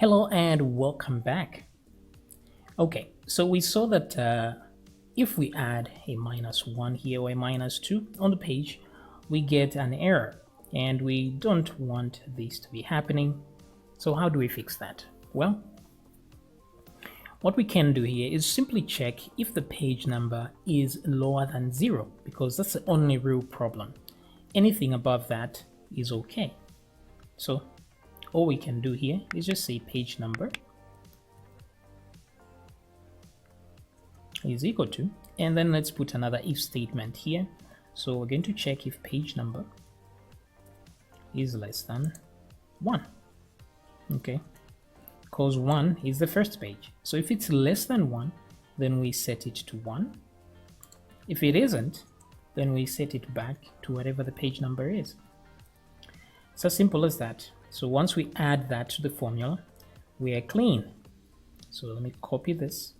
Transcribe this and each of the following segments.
Hello and welcome back. Okay, so we saw that if we add a -1 here or a -2 on the page, we get an error, and we don't want this to be happening. So how do we fix that? Well, what we can do here is simply check if the page number is lower than 0, because that's the only real problem. Anything above that is okay. So all we can do here is just say page number is equal to, and then let's put another if statement here. So we're going to check if page number is less than 1. Okay, because 1 is the first page. So if it's less than 1, then we set it to 1. If it isn't, then we set it back to whatever the page number is. It's as simple as that. So once we add that to the formula, we are clean. So let me copy this,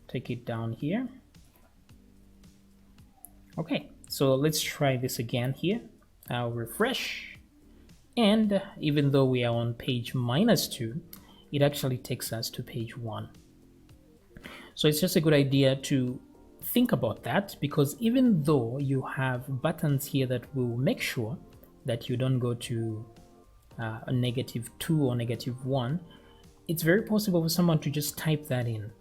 take it down here. Okay, so let's try this again here. I'll refresh, and even though we are on page -2, it actually takes us to page 1. So it's just a good idea to think about that, because even though you have buttons here that will make sure that you don't go to a -2 or -1, it's very possible for someone to just type that in.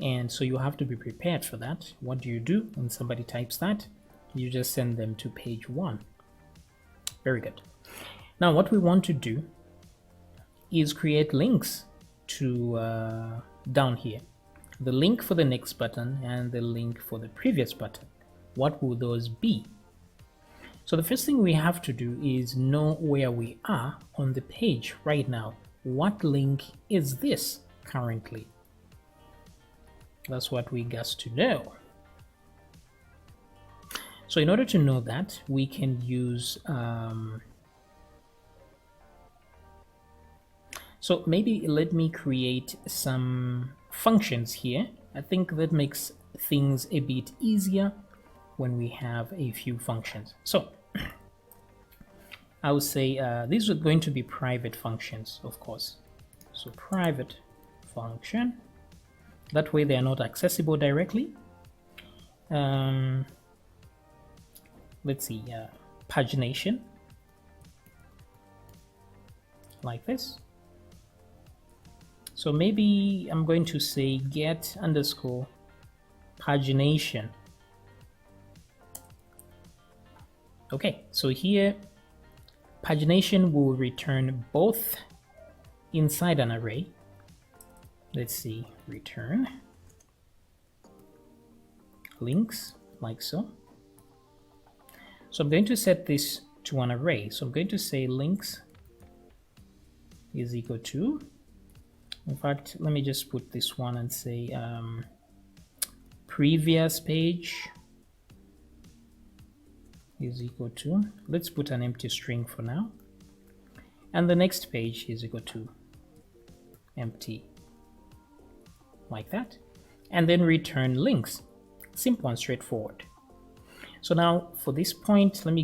And so you have to be prepared for that. What do you do when somebody types that? You just send them to page 1. Very good. Now what we want to do is create links to down here. The link for the next button and the link for the previous button. What will those be? So the first thing we have to do is know where we are on the page right now. What link is this currently? That's what we got to know. So in order to know that, we can use so maybe let me create some functions here. I think that makes things a bit easier when we have a few functions. So I would say these are going to be private functions, of course. So private function. That way they are not accessible directly. Let's see, pagination, like this. So maybe I'm going to say get underscore pagination. Okay, so here pagination will return both inside an array. Let's see, return links, like so. So I'm going to set this to an array. So I'm going to say links is equal to, in fact, let me just put this one and say previous page is equal to, let's put an empty string for now, and the next page is equal to empty, like that, and then return links. Simple and straightforward. So now for this point, let me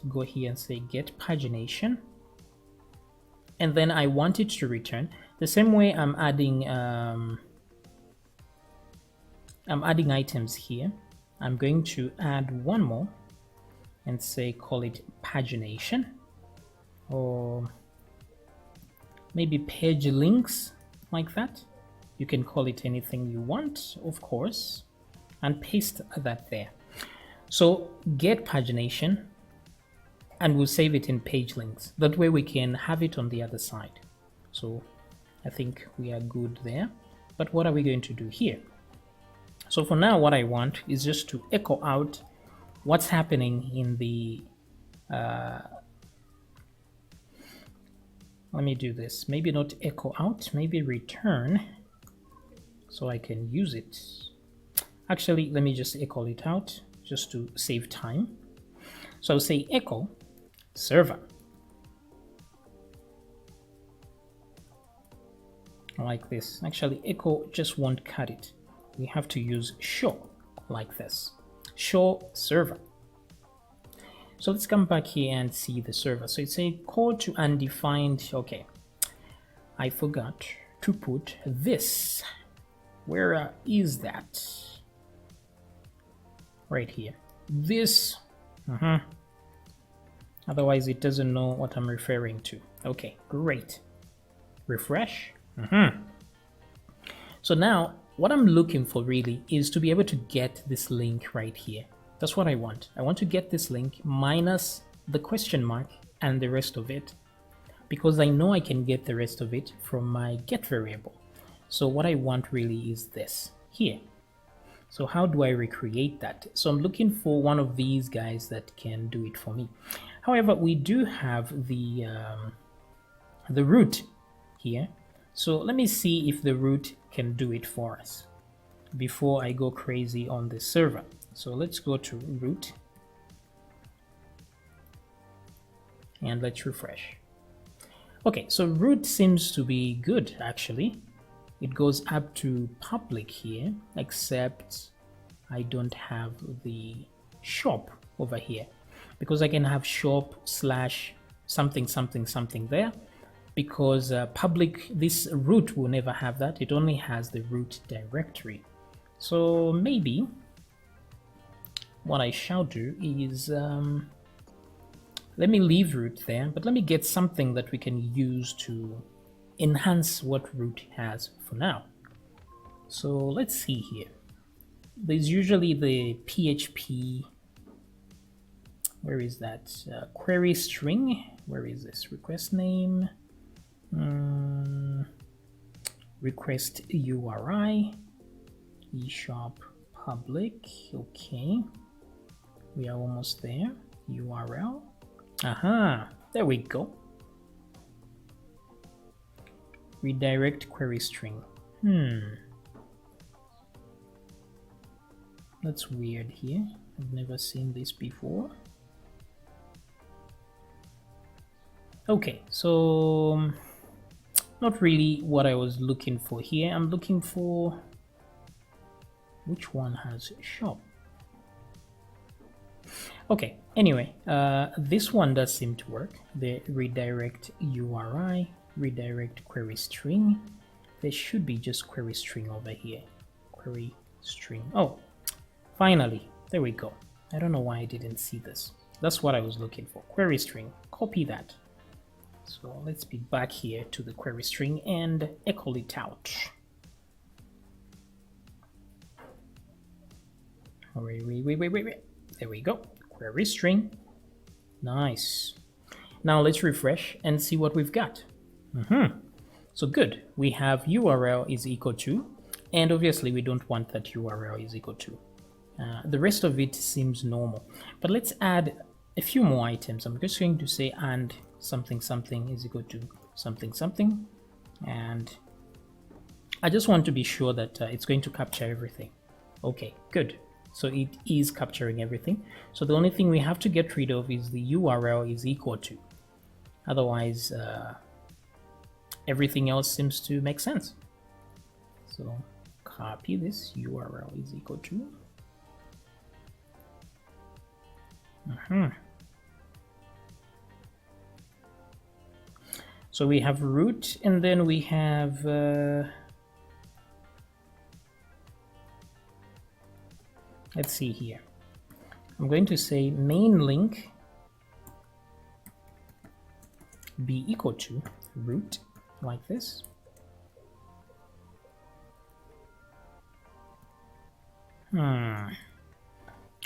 go here and say get pagination, and then I want it to return the same way I'm adding items here. I'm going to add one more and say call it pagination, or maybe page links, like that. You can call it anything you want, of course, and paste that there. So get pagination, and we'll save it in page links. That way we can have it on the other side. So I think we are good there. But what are we going to do here? So for now, what I want is just to echo out what's happening in the let me do this. Maybe not echo out, maybe return, so I can use it. Actually, let me just echo it out just to save time. So I'll say echo server, like this. Actually, echo just won't cut it. We have to use show, like this. Show server. So let's come back here and see the server. So it's a call to undefined. Okay, I forgot. to put this. Where is that? Right here. This. Otherwise, it doesn't know what I'm referring to. Okay, great. Refresh. So now, what I'm looking for really is to be able to get this link right here. That's what I want. I want to get this link minus the question mark and the rest of it, because I know I can get the rest of it from my get variable. So what I want really is this here. So how do I recreate that? So I'm looking for one of these guys that can do it for me. However, we do have the root here. So let me see if the root can do it for us before I go crazy on the server. So let's go to root and let's refresh. Okay, so root seems to be good actually. It goes up to public here, except I don't have the shop over here, because I can have shop slash something something something there, because public, this root will never have that. It only has the root directory. So maybe what I shall do is let me leave root there, but let me get something that we can use to enhance what root has for now. So let's see here. There's usually the PHP, where is that? Query string. Where is this? Request name. Request URI. eShop public. Okay. We are almost there. URL. Aha. There we go. Redirect query string. That's weird here. I've never seen this before. Okay, so not really what I was looking for here. I'm looking for which one has shop. Okay, anyway, this one does seem to work. The redirect URI, redirect query string. There should be just query string over here. Query string. Oh, finally, there we go. I don't know why I didn't see this. That's what I was looking for. Query string. Copy that. So let's be back here to the query string and echo it out. Wait. There we go. Query string. Nice. Now let's refresh and see what we've got. So good. We have URL is equal to, and obviously we don't want that URL is equal to. The rest of it seems normal, but let's add a few more items. I'm just going to say and something something is equal to something something, and I just want to be sure that it's going to capture everything. Okay, good. So it is capturing everything. So the only thing we have to get rid of is the URL is equal to. Otherwise, everything else seems to make sense. So copy this, URL is equal to. So we have root, and then we have let's see here. I'm going to say main link be equal to root, like this.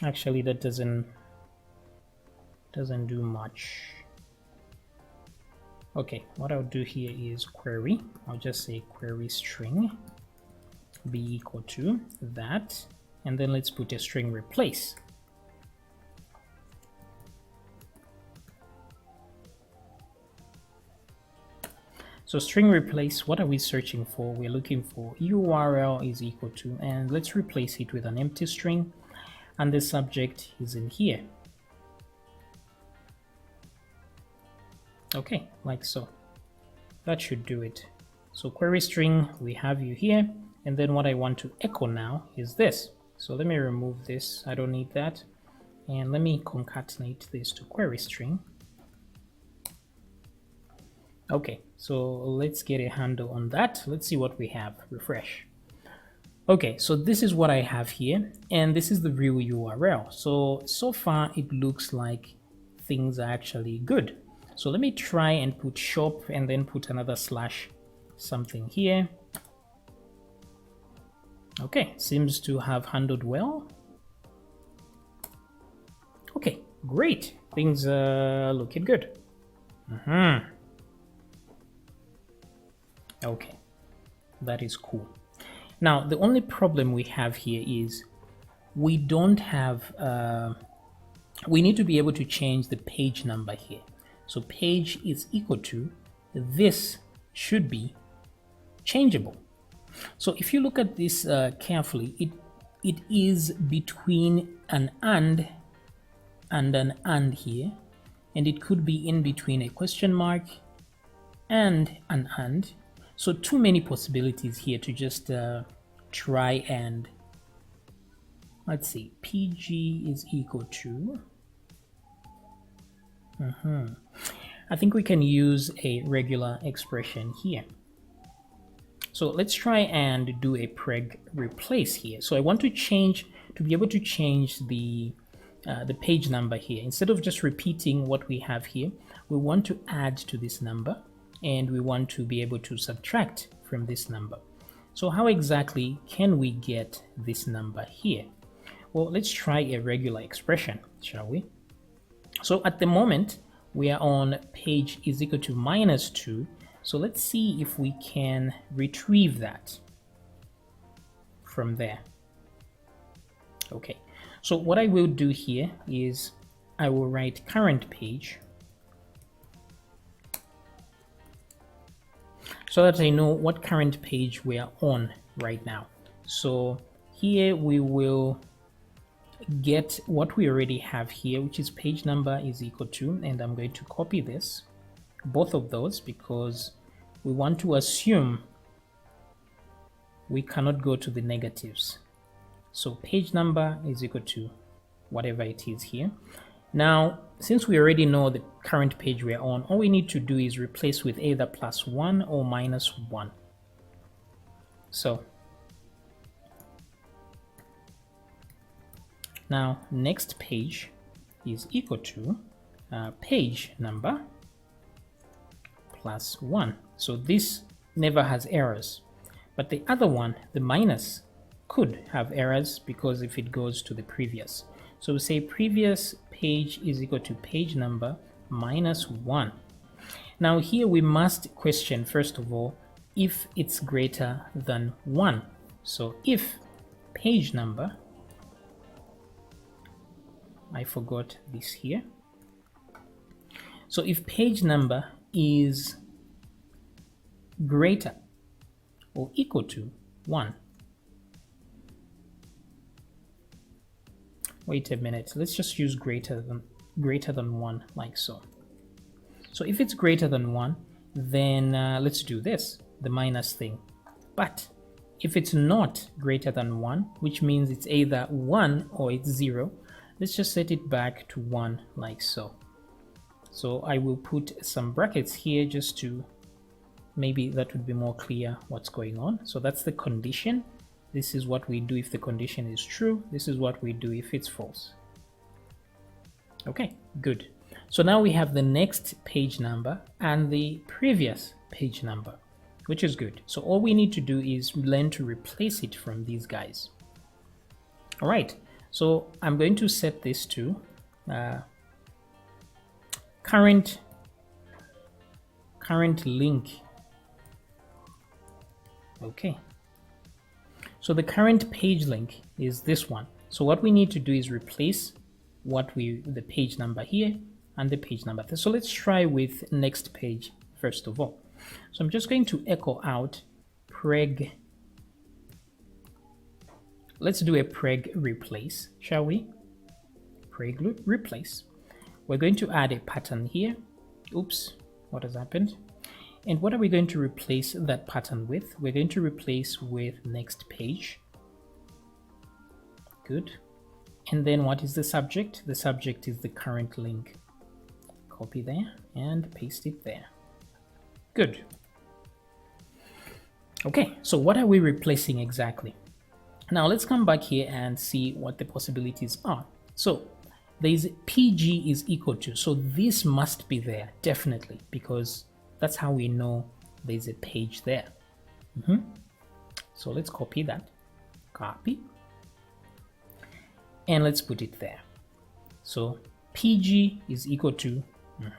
Actually, that doesn't do much. Okay, what I'll do here is query. I'll just say query string be equal to that, and then let's put a string replace. So string replace, what are we searching for? We're looking for URL is equal to, and let's replace it with an empty string, and the subject is in here. Okay, like so. That should do it. So query string, we have you here, and then what I want to echo now is this. So let me remove this, I don't need that, and let me concatenate this to query string. Okay, so let's get a handle on that. Let's see what we have. Refresh. Okay, so this is what I have here, and this is the real URL. So far it looks like things are actually good. So let me try and put shop and then put another slash something here. Okay, seems to have handled well. Okay, great. Things are looking good. Okay, that is cool. Now, the only problem we have here is we don't have, we need to be able to change the page number here. So page is equal to, this should be changeable. So if you look at this carefully, it is between an and an and here, and it could be in between a question mark and an and. So too many possibilities here to just try and, let's see, PG is equal to, I think we can use a regular expression here. So let's try and do a preg replace here. So I want to change, to be able to change the page number here. Instead of just repeating what we have here, we want to add to this number, and we want to be able to subtract from this number. So how exactly can we get this number here? Well, let's try a regular expression, shall we? So at the moment, we are on page is equal to -2. So let's see if we can retrieve that from there. Okay, so what I will do here is I will write current page so that I know what current page we are on right now. So here we will get what we already have here, which is page number is equal to, and I'm going to copy this, both of those, because we want to assume we cannot go to the negatives. So page number is equal to whatever it is here. Now, since we already know the current page we're on, all we need to do is replace with either +1 or -1. So now next page is equal to page number +1. So this never has errors, but the other one, the minus, could have errors because if it goes to the previous. So we say previous page is equal to page number -1. Now here we must question, first of all, if it's greater than 1. So if page number, I forgot this here. So if page number is greater or equal to 1. Wait a minute, let's just use greater than 1, like so. So if it's greater than 1, then let's do this, the minus thing. But if it's not greater than 1, which means it's either 1 or it's 0, let's just set it back to 1, like so. So I will put some brackets here just to, maybe that would be more clear what's going on. So that's the condition. This is what we do if the condition is true. This is what we do if it's false. Okay, good. So now we have the next page number and the previous page number, which is good. So all we need to do is learn to replace it from these guys. All right, so I'm going to set this to current link. Okay. So the current page link is this one. So what we need to do is replace the page number here and the page number there. So let's try with next page first of all. So I'm just going to echo out preg. Let's do a preg replace, shall we? Preg replace. We're going to add a pattern here. Oops, what has happened? And what are we going to replace that pattern with? We're going to replace with next page. Good. And then what is the subject? The subject is the current link. Copy there and paste it there. Good. Okay, so what are we replacing exactly? Now let's come back here and see what the possibilities are. So there's PG is equal to, so this must be there, definitely, because that's how we know there's a page there. So let's copy that, copy, and let's put it there. So PG is equal to,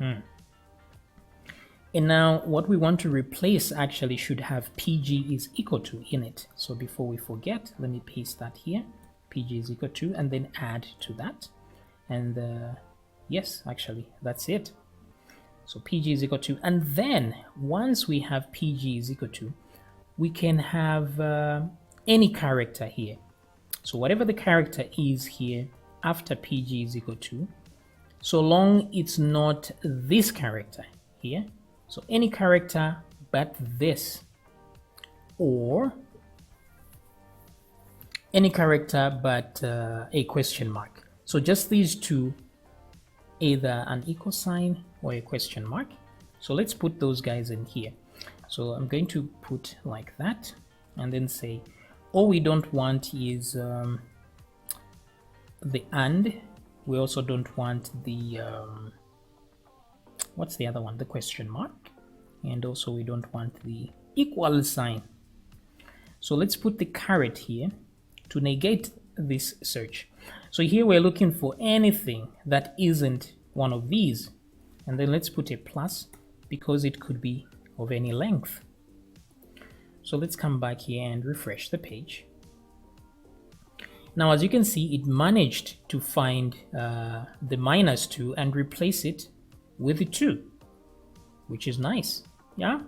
and now what we want to replace actually should have PG is equal to in it. So before we forget, let me paste that here. PG is equal to, and then add to that. And yes, actually, that's it. So PG is equal to, and then once we have PG is equal to, we can have any character here. So whatever the character is here after PG is equal to, so long it's not this character here. So any character but this, or any character but a question mark. So just these two, either an equal sign or a question mark. So let's put those guys in here. So I'm going to put like that and then say, all we don't want is the and. We also don't want the what's the other one? The question mark. And also we don't want the equal sign. So let's put the caret here to negate this search. So here we're looking for anything that isn't one of these. And then let's put a plus because it could be of any length. So let's come back here and refresh the page. Now, as you can see, it managed to find the -2 and replace it with the 2, which is nice. Yeah,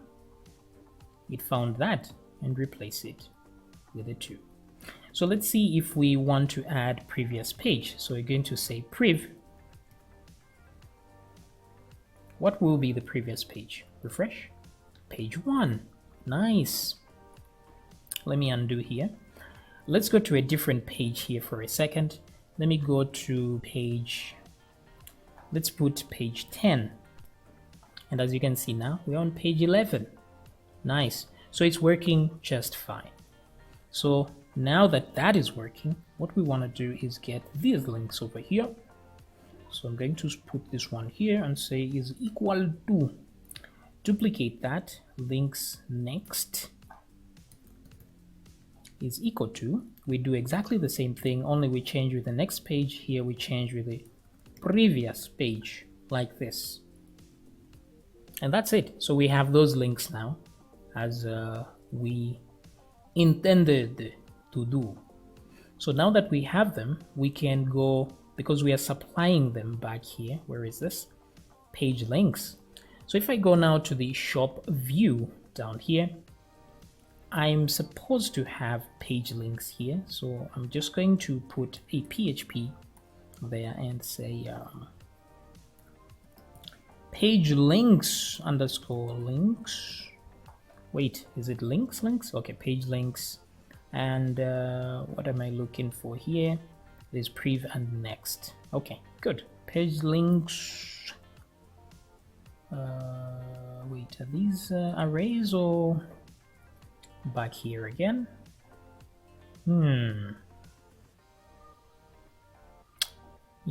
it found that and replace it with a 2. So let's see if we want to add previous page. So we're going to say prev. What will be the previous page? Refresh. Page 1. Nice. Let me undo here. Let's go to a different page here for a second. Let me go to page, let's put page 10. And as you can see now, we're on page 11. Nice. So it's working just fine. So now that that is working, what we want to do is get these links over here. So I'm going to put this one here and say is equal to, duplicate that, links next is equal to, we do exactly the same thing, only we change with the next page. Here we change with the previous page, like this. And that's it. So we have those links now as we intended to do. So now that we have them, we can go, because we are supplying them back here. Where is this? Page links. So if I go now to the shop view down here, I'm supposed to have page links here. So I'm just going to put a PHP there and say page links underscore links. Wait, is it links? Okay, page links. And what am I looking for here? There's prev and next. Okay, good. Page links. Wait, are these arrays or back here again? You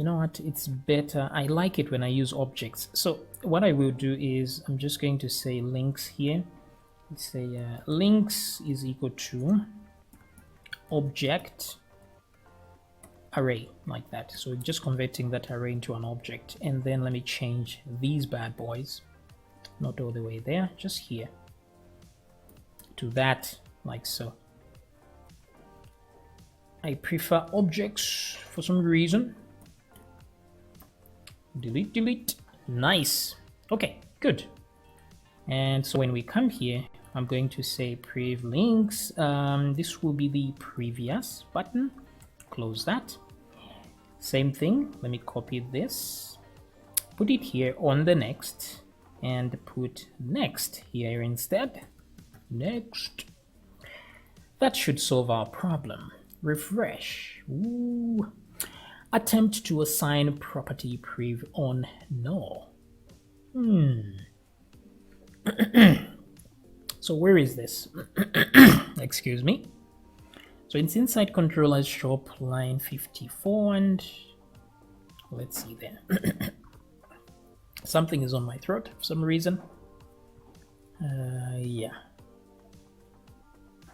know what, it's better, I like it when I use objects. So what I will do is I'm just going to say links here. Let's say links is equal to object array, like that. So just converting that array into an object. And then let me change these bad boys, not all the way there, just here to that, like so. I prefer objects for some reason. Delete, delete. Nice. Okay, good. And so when we come here, I'm going to say prev links. This will be the previous button. Close that. Same thing. Let me copy this, put it here on the next, and put next here instead. Next. That should solve our problem. Refresh. Ooh. Attempt to assign property prev on null. So where is this? Excuse me. So it's inside controllers shop line 54, and let's see there. Something is on my throat for some reason. Yeah.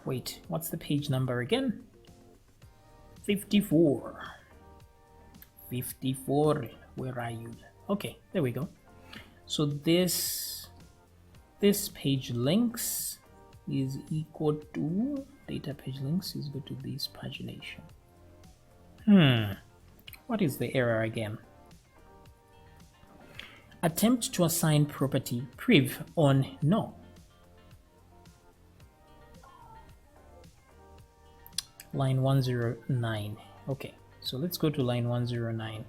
Wait, what's the page number again? 54. 54. Where are you? Okay, there we go. So this page links is equal to data page links is equal to this pagination. What is the error again? Attempt to assign property priv on no. Line 109. Okay, so let's go to line 109.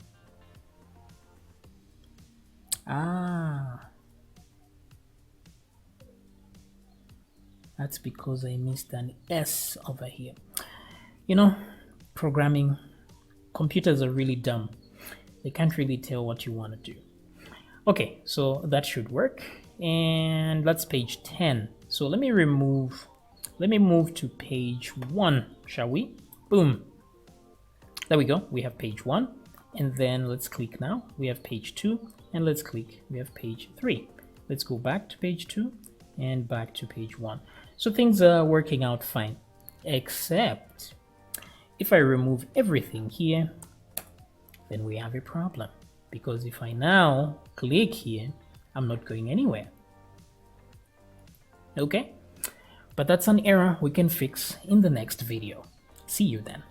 That's because I missed an S over here. You know, programming, computers are really dumb. They can't really tell what you want to do. Okay, so that should work. And that's page 10. So let me move to page 1, shall we? Boom. There we go. We have page 1. And then let's click now. We have page 2. And let's click. We have page 3. Let's go back to page 2 and back to page 1. So things are working out fine. Except if I remove everything here, then we have a problem. Because if I now click here, I'm not going anywhere. Okay? But that's an error we can fix in the next video. See you then.